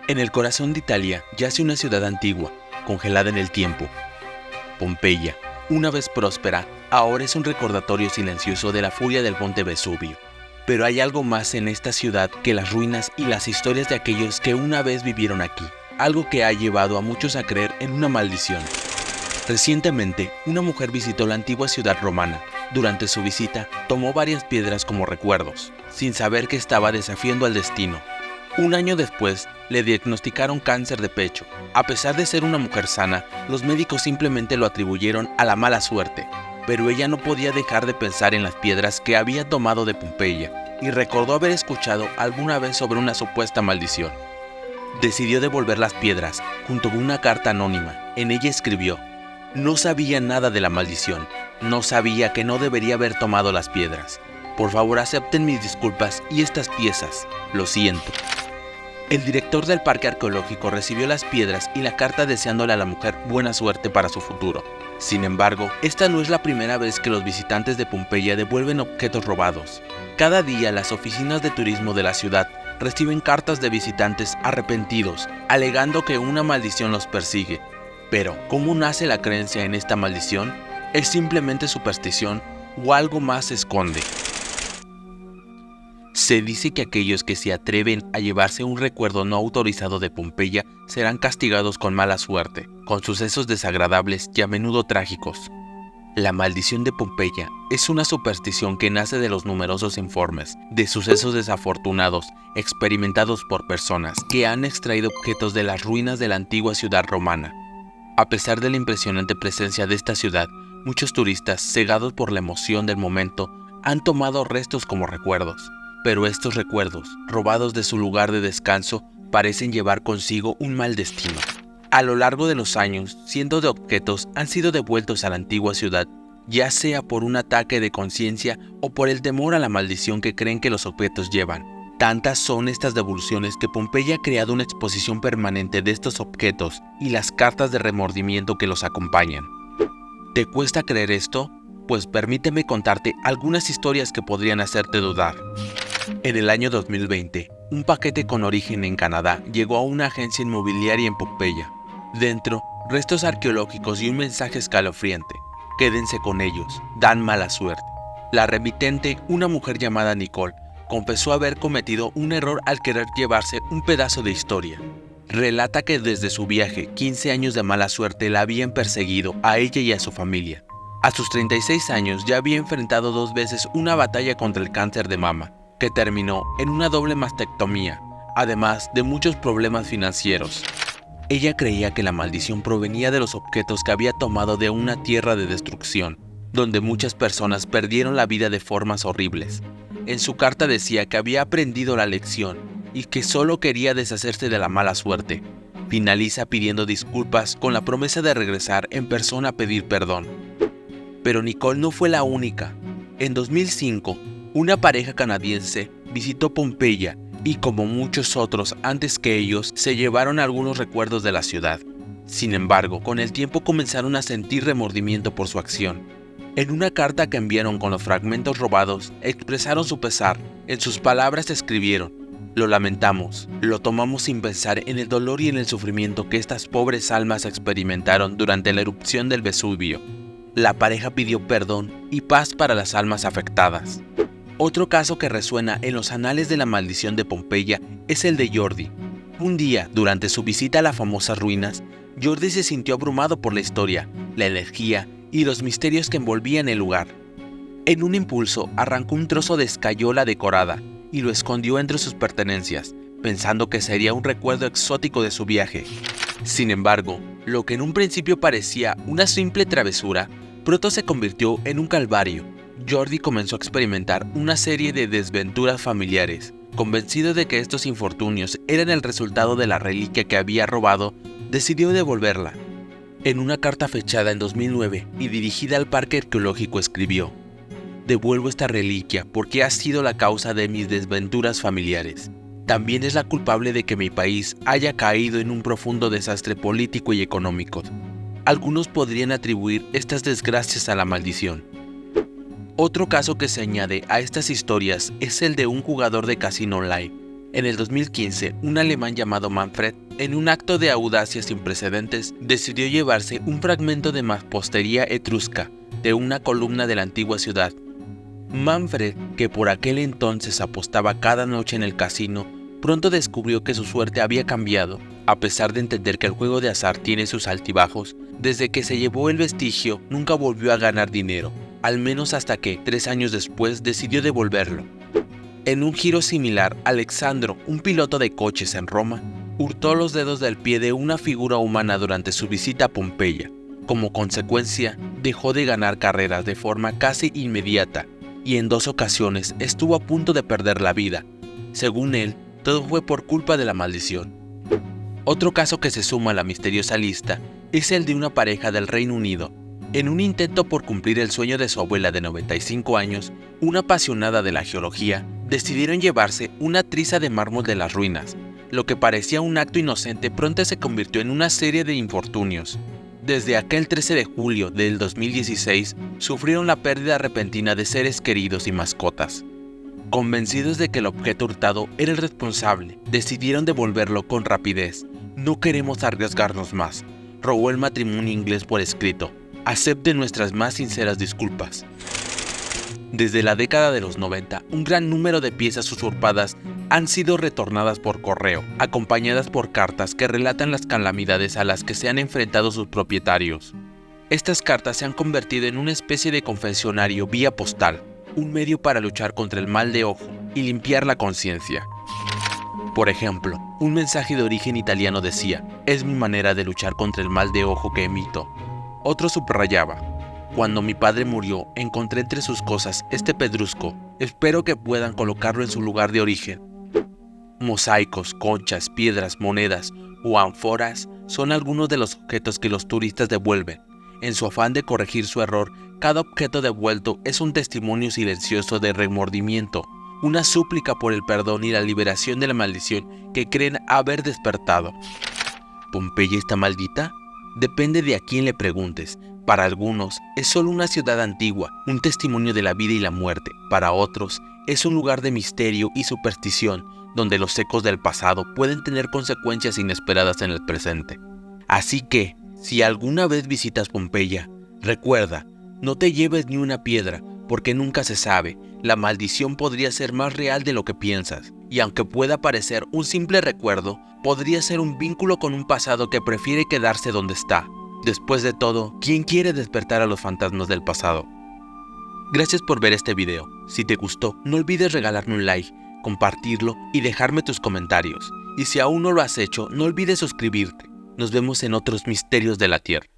En el corazón de Italia yace una ciudad antigua, congelada en el tiempo. Pompeya, una vez próspera, ahora es un recordatorio silencioso de la furia del monte Vesubio. Pero hay algo más en esta ciudad que las ruinas y las historias de aquellos que una vez vivieron aquí, algo que ha llevado a muchos a creer en una maldición. Recientemente, una mujer visitó la antigua ciudad romana. Durante su visita, tomó varias piedras como recuerdos, sin saber que estaba desafiando al destino. Un año después, le diagnosticaron cáncer de pecho. A pesar de ser una mujer sana, los médicos simplemente lo atribuyeron a la mala suerte. Pero ella no podía dejar de pensar en las piedras que había tomado de Pompeya y recordó haber escuchado alguna vez sobre una supuesta maldición. Decidió devolver las piedras, junto con una carta anónima. En ella escribió: "No sabía nada de la maldición. No sabía que no debería haber tomado las piedras. Por favor, acepten mis disculpas y estas piezas. Lo siento". El director del parque arqueológico recibió las piedras y la carta deseándole a la mujer buena suerte para su futuro. Sin embargo, esta no es la primera vez que los visitantes de Pompeya devuelven objetos robados. Cada día las oficinas de turismo de la ciudad reciben cartas de visitantes arrepentidos, alegando que una maldición los persigue. Pero, ¿cómo nace la creencia en esta maldición? ¿Es simplemente superstición o algo más se esconde? Se dice que aquellos que se atreven a llevarse un recuerdo no autorizado de Pompeya serán castigados con mala suerte, con sucesos desagradables y a menudo trágicos. La maldición de Pompeya es una superstición que nace de los numerosos informes de sucesos desafortunados experimentados por personas que han extraído objetos de las ruinas de la antigua ciudad romana. A pesar de la impresionante presencia de esta ciudad, muchos turistas, cegados por la emoción del momento, han tomado restos como recuerdos. Pero estos recuerdos, robados de su lugar de descanso, parecen llevar consigo un mal destino. A lo largo de los años, cientos de objetos han sido devueltos a la antigua ciudad, ya sea por un ataque de conciencia o por el temor a la maldición que creen que los objetos llevan. Tantas son estas devoluciones que Pompeya ha creado una exposición permanente de estos objetos y las cartas de remordimiento que los acompañan. ¿Te cuesta creer esto? Pues permíteme contarte algunas historias que podrían hacerte dudar. En el año 2020, un paquete con origen en Canadá llegó a una agencia inmobiliaria en Pompeya. Dentro, restos arqueológicos y un mensaje escalofriante: "Quédense con ellos, dan mala suerte". La remitente, una mujer llamada Nicole, confesó haber cometido un error al querer llevarse un pedazo de historia. Relata que desde su viaje, 15 años de mala suerte la habían perseguido a ella y a su familia. A sus 36 años ya había enfrentado 2 veces una batalla contra el cáncer de mama, que terminó en una doble mastectomía, además de muchos problemas financieros. Ella creía que la maldición provenía de los objetos que había tomado de una tierra de destrucción, donde muchas personas perdieron la vida de formas horribles. En su carta decía que había aprendido la lección y que solo quería deshacerse de la mala suerte. Finaliza pidiendo disculpas con la promesa de regresar en persona a pedir perdón. Pero Nicole no fue la única. En 2005, una pareja canadiense visitó Pompeya y, como muchos otros antes que ellos, se llevaron algunos recuerdos de la ciudad. Sin embargo, con el tiempo comenzaron a sentir remordimiento por su acción. En una carta que enviaron con los fragmentos robados, expresaron su pesar. En sus palabras escribieron: "Lo lamentamos, lo tomamos sin pensar en el dolor y en el sufrimiento que estas pobres almas experimentaron durante la erupción del Vesubio". La pareja pidió perdón y paz para las almas afectadas. Otro caso que resuena en los anales de la maldición de Pompeya es el de Jordi. Un día, durante su visita a las famosas ruinas, Jordi se sintió abrumado por la historia, la energía y los misterios que envolvían el lugar. En un impulso, arrancó un trozo de escayola decorada y lo escondió entre sus pertenencias, pensando que sería un recuerdo exótico de su viaje. Sin embargo, lo que en un principio parecía una simple travesura, pronto se convirtió en un calvario. Jordi comenzó a experimentar una serie de desventuras familiares. Convencido de que estos infortunios eran el resultado de la reliquia que había robado, decidió devolverla. En una carta fechada en 2009 y dirigida al parque arqueológico escribió: "Devuelvo esta reliquia porque ha sido la causa de mis desventuras familiares. También es la culpable de que mi país haya caído en un profundo desastre político y económico. Algunos podrían atribuir estas desgracias a la maldición". Otro caso que se añade a estas historias es el de un jugador de casino online. En el 2015, un alemán llamado Manfred, en un acto de audacia sin precedentes, decidió llevarse un fragmento de mampostería etrusca de una columna de la antigua ciudad. Manfred, que por aquel entonces apostaba cada noche en el casino, pronto descubrió que su suerte había cambiado. A pesar de entender que el juego de azar tiene sus altibajos, desde que se llevó el vestigio nunca volvió a ganar dinero, al menos hasta que, 3 años después, decidió devolverlo. En un giro similar, Alexandro, un piloto de coches en Roma, hurtó los dedos del pie de una figura humana durante su visita a Pompeya. Como consecuencia, dejó de ganar carreras de forma casi inmediata y en 2 ocasiones estuvo a punto de perder la vida. Según él, todo fue por culpa de la maldición. Otro caso que se suma a la misteriosa lista es el de una pareja del Reino Unido. En un intento por cumplir el sueño de su abuela de 95 años, una apasionada de la geología, decidieron llevarse una triza de mármol de las ruinas. Lo que parecía un acto inocente pronto se convirtió en una serie de infortunios. Desde aquel 13 de julio del 2016, sufrieron la pérdida repentina de seres queridos y mascotas. Convencidos de que el objeto hurtado era el responsable, decidieron devolverlo con rapidez. No queremos arriesgarnos más, rogó el matrimonio inglés por escrito. Acepte nuestras más sinceras disculpas. Desde la década de los 90, un gran número de piezas usurpadas han sido retornadas por correo, acompañadas por cartas que relatan las calamidades a las que se han enfrentado sus propietarios. Estas cartas se han convertido en una especie de confesionario vía postal, un medio para luchar contra el mal de ojo y limpiar la conciencia. Por ejemplo, un mensaje de origen italiano decía: "Es mi manera de luchar contra el mal de ojo que emito". Otro subrayaba: "Cuando mi padre murió, encontré entre sus cosas este pedrusco. Espero que puedan colocarlo en su lugar de origen". Mosaicos, conchas, piedras, monedas o ánforas son algunos de los objetos que los turistas devuelven. En su afán de corregir su error, cada objeto devuelto es un testimonio silencioso de remordimiento, una súplica por el perdón y la liberación de la maldición que creen haber despertado. ¿Pompeya está maldita? Depende de a quién le preguntes. Para algunos, es solo una ciudad antigua, un testimonio de la vida y la muerte. Para otros, es un lugar de misterio y superstición, donde los ecos del pasado pueden tener consecuencias inesperadas en el presente. Así que, si alguna vez visitas Pompeya, recuerda, no te lleves ni una piedra, porque nunca se sabe. La maldición podría ser más real de lo que piensas, y aunque pueda parecer un simple recuerdo, podría ser un vínculo con un pasado que prefiere quedarse donde está. Después de todo, ¿quién quiere despertar a los fantasmas del pasado? Gracias por ver este video. Si te gustó, no olvides regalarme un like, compartirlo y dejarme tus comentarios. Y si aún no lo has hecho, no olvides suscribirte. Nos vemos en otros misterios de la Tierra.